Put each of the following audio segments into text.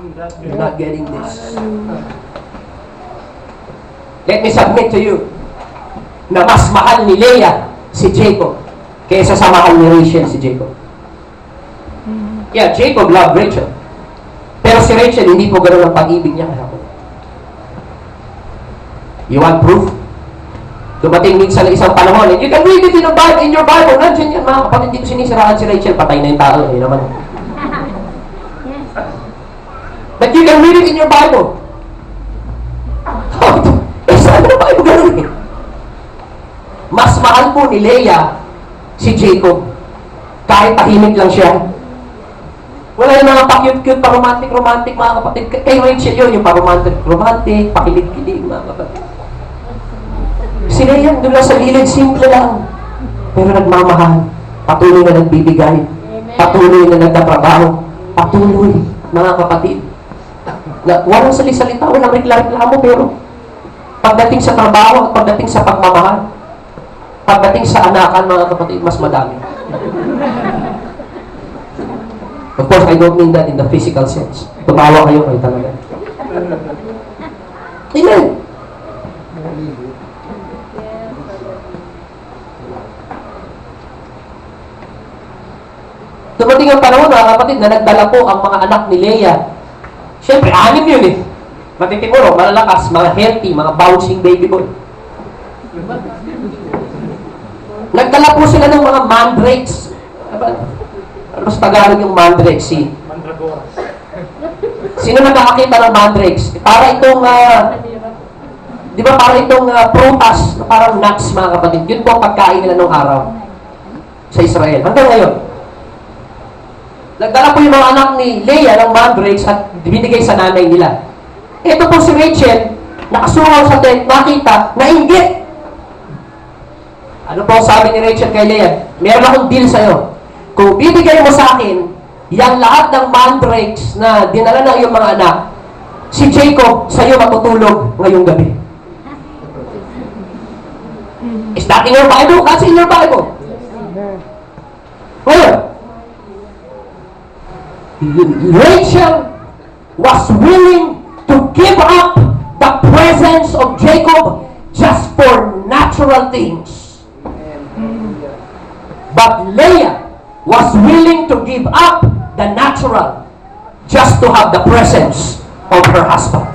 That's You're good. not getting this. Let me submit to you na mas mahal ni Leah si Jacob kaysa sa mahal ni Rachel si Jacob. Yeah, Jacob loved Rachel. Pero si Rachel, hindi po ganun ang pag-ibig niya kay Jacob. You want proof? Dumating minsan na isang panahon, and you can read it in your Bible. Nandiyan yan, mga kapatid, dito sinisiraan si Rachel, patay na yung tao. Yun naman. But you can read it in your Bible. Saan na ba yung ganun eh? Mas mahal po ni Leah si Jacob. Kahit tahimik lang siya. Wala yung mga pa-cute-cute, pa-romantic-romantic, mga kapatid. Kay Rachel yun, yung pa-romantic-romantic, pakilig-kilig, mga kapatid. Si Leah, doon lang sa gilid, simple lang. Pero nagmamahal. Patuloy na nagbibigay. Patuloy na nagtatrabaho. Patuloy, mga kapatid. Walang salita, walang reklamo, pero pagdating sa trabaho at pagdating sa pagmamahal, pagdating sa anakan, mga kapatid, mas madami. Of course, I don't mean that in the physical sense. Tumawa kayo talaga. Amen. Dumating ang panahon, mga kapatid, na nagdala po ang mga anak ni Leah. Siyempre, 6 yun eh. Matitimuro, malalakas, mga healthy, mga bouncing baby boy. Nagdala po sila ng mga mandrakes. Ano mas Tagalog yung mandrakes? Mandragoras. Sino nakakakita ng mandrakes? Para itong, di ba para itong prutas, na parang nuts, mga kapatid. Yun po ang pagkain nila nung araw sa Israel. Hanggang ngayon. Nagdala po yung mga anak ni Leah ng mandrakes at binigay sa nanay nila. Ito po si Rachel, nakasungaw sa tent, nakita, nainggit. Ano po ang sabi ni Rachel kay Leah? Meron akong deal sa'yo. Kung bibigay mo sa akin, yung lahat ng mandrakes na dinala ng iyong mga anak, si Jacob sa'yo matutulog ngayong gabi. Is that in your Bible? That's in your Bible. Ngayon, Rachel was willing to give up the presence of Jacob just for natural things. But Leah was willing to give up the natural just to have the presence of her husband.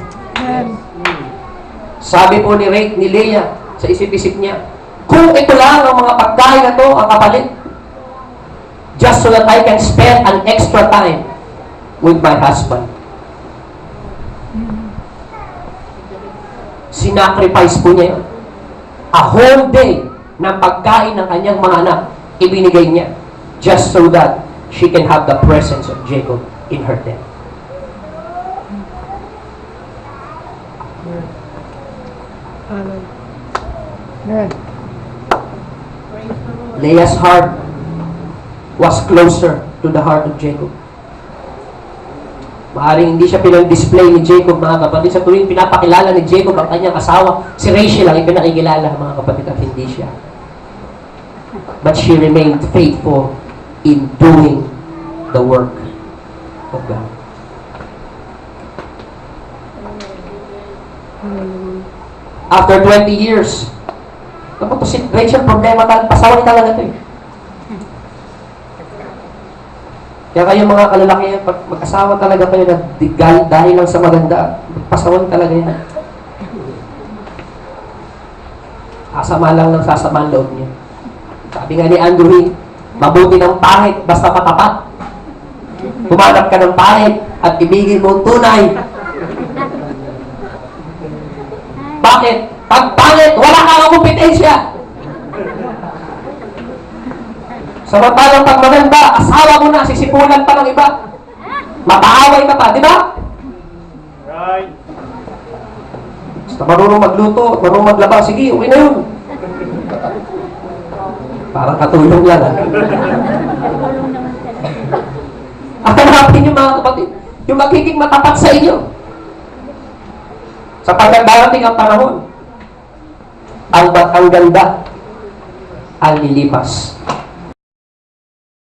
Sabi po ni Leah sa isip-isip niya, kung ito lang ang mga pagkain na to, ang kapalit, just so that I can spend an extra time with my husband. Sinacrifice po niya yun. A whole day ng pagkain ng kanyang mga anak, ibinigay niya just so that she can have the presence of Jacob in her tent. Leah's heart was closer to the heart of Jacob. Maaaring hindi siya pinag-display ni Jacob, mga kapatid. Sa tuwing pinapakilala ni Jacob ang kanyang asawa, si Rachel ang ipinakikilala, mga kapatid, at hindi siya. But she remained faithful in doing the work of God. After 20 years, tapos si Rachel, problema talaga, pasaway talaga ito eh. Kaya kayo mga kalalaki, pag mag-asawa talaga kayo na dahil lang sa maganda, pasawan talaga yan. Sasama lang ng sasama ang loob niya. Sabi nga ni Andrew, mabuti ng pangit, basta matapat. Humanap ka ng pangit at ibigin mo ang tunay. Bakit? Pag pangit, wala kang kompetensya. Samantalang pag maganda, asawa mo na, sisipulan pa ng iba. Mapaaway ka pa, di ba? Right. Basta marunong magluto, marunong maglaba, sige, uwi na yun. Parang katulong lang, ha? At hanapin niyo, mga kapatid, yung magiging matapat sa inyo. Sa pagdarating ang panahon, ang ganda, ang lilipas.